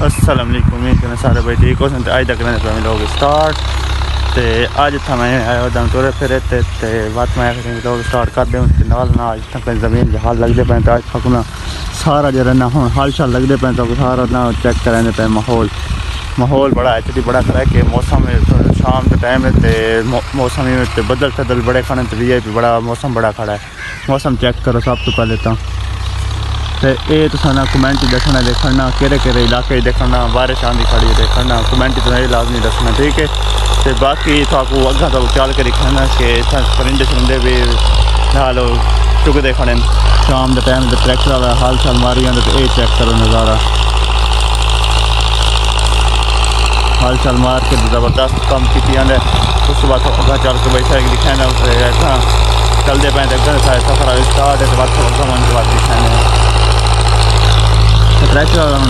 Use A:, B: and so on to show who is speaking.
A: अस्सलाम वालेकुम, उम्मीद करना सारे भाई ठीक हो। अज तक मैंने लोग स्टार्ट ते अज था मैं आया दम तुरे फिरे ते बात मैं लोग स्टार्ट कर दें उसके नाल ना अज तक ज़मीन के हाल लगते पे तो अज तक ना सारा जो ना हम हाल शाल लगते पे तो सारा ना चेक करें पे माहौल बड़ा एक्चुअली बड़ा खरा है कि मौसम शाम के टाइम है मौसम में बदल शदल बड़े खड़े तो VIP बड़ा मौसम बड़ा खड़ा है। मौसम चेक करो सब तो पहले तो ये तो ना कमेंट देखना देखना केड़े इलाके देखना बारिश आँधी खड़ी है देखना कमेंट तो ये लाजमी दसना ठीक है। तो बाकी थाकू अगर तो चल के दिखाना कि परिंदे शरिंदे भी हाल चुकते खड़े शाम के टाइम ट्रैक्टर वाला हाल चाल मारी आते तो ये चेक करो नज़ारा हाल चाल मार के ज़बरदस्त कम की उस बाद अगर चल के बैठा दिखाना चलते पे सफर स्टार्ट है तो बाद दिखाने ट्रैक्टर